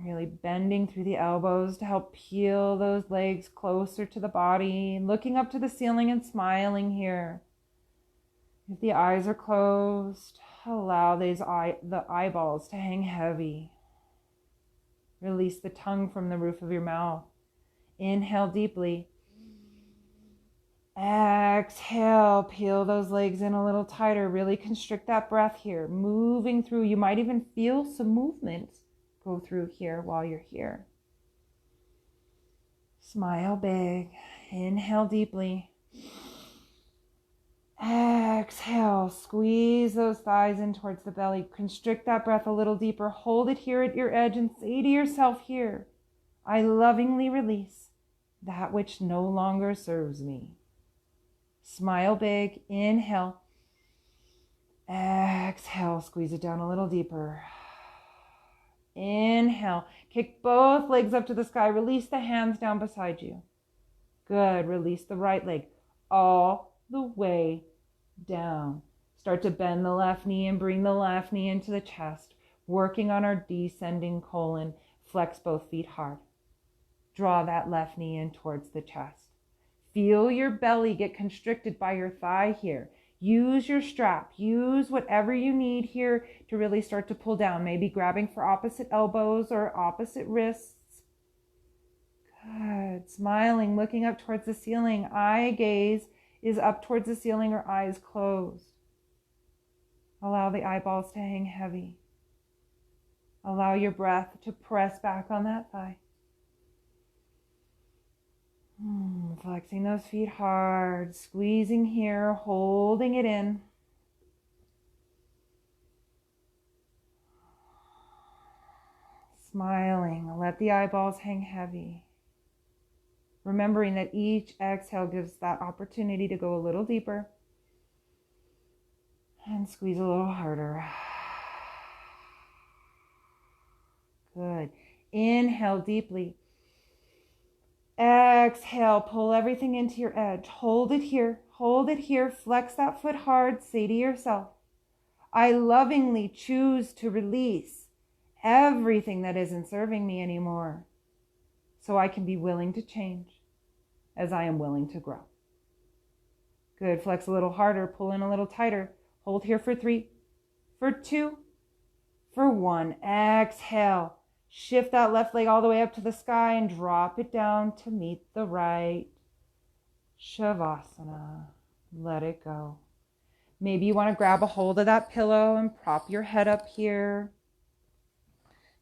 Really bending through the elbows to help peel those legs closer to the body, looking up to the ceiling and smiling here. If the eyes are closed, allow the eyeballs to hang heavy. Release the tongue from the roof of your mouth. Inhale deeply. Exhale, peel those legs in a little tighter. Really constrict that breath here. Moving through. You might even feel some movement go through here while you're here. Smile big. Inhale deeply. Exhale. Squeeze those thighs in towards the belly. Constrict that breath a little deeper. Hold it here at your edge and say to yourself here, I lovingly release that which no longer serves me. Smile big. Inhale. Exhale. Squeeze it down a little deeper. Inhale. Kick both legs up to the sky. Release the hands down beside you. Good. Release the right leg all the way down. Start to bend the left knee and bring the left knee into the chest. Working on our descending colon. Flex both feet hard. Draw that left knee in towards the chest. Feel your belly get constricted by your thigh here. Use your strap. Use whatever you need here to really start to pull down. Maybe grabbing for opposite elbows or opposite wrists. Good. Smiling, looking up towards the ceiling. Eye gaze is up towards the ceiling or eyes closed. Allow the eyeballs to hang heavy. Allow your breath to press back on that thigh. Flexing those feet hard, squeezing here, holding it in. Smiling, let the eyeballs hang heavy. Remembering that each exhale gives that opportunity to go a little deeper and squeeze a little harder. Good. Inhale deeply. Exhale, pull everything into your edge. Hold it here. Hold it here. Flex that foot hard. Say to yourself, I lovingly choose to release everything that isn't serving me anymore so I can be willing to change as I am willing to grow. Good. Flex a little harder. Pull in a little tighter. Hold here for 3, for 2, for 1. Exhale. Shift that left leg all the way up to the sky and drop it down to meet the right. Shavasana. Let it go. Maybe you want to grab a hold of that pillow and prop your head up here.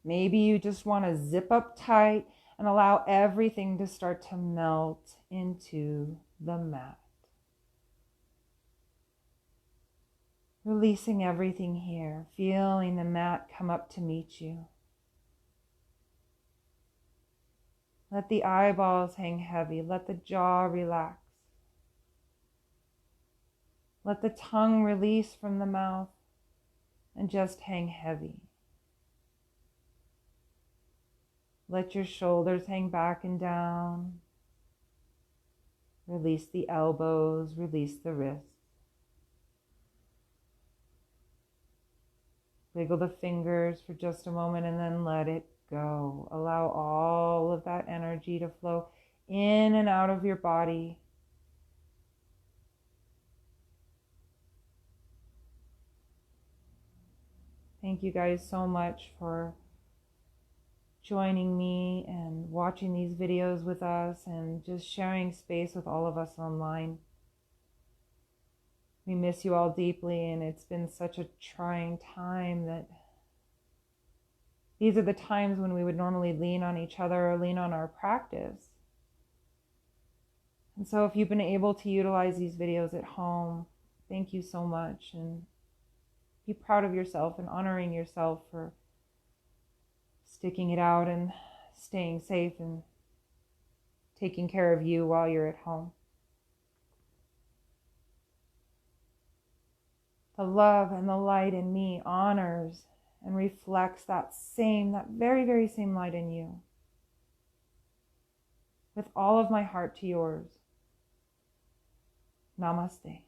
Maybe you just want to zip up tight and allow everything to start to melt into the mat. Releasing everything here, feeling the mat come up to meet you. Let the eyeballs hang heavy. Let the jaw relax. Let the tongue release from the mouth and just hang heavy. Let your shoulders hang back and down. Release the elbows, release the wrists. Wiggle the fingers for just a moment and then let it go. Allow all of that energy to flow in and out of your body. Thank you guys so much for joining me and watching these videos with us and just sharing space with all of us online. We miss you all deeply, and it's been such a trying time that these are the times when we would normally lean on each other or lean on our practice. And so if you've been able to utilize these videos at home, thank you so much, and be proud of yourself and honoring yourself for sticking it out and staying safe and taking care of you while you're at home. The love and the light in me honors and reflects that very, very same light in you. With all of my heart to yours. Namaste.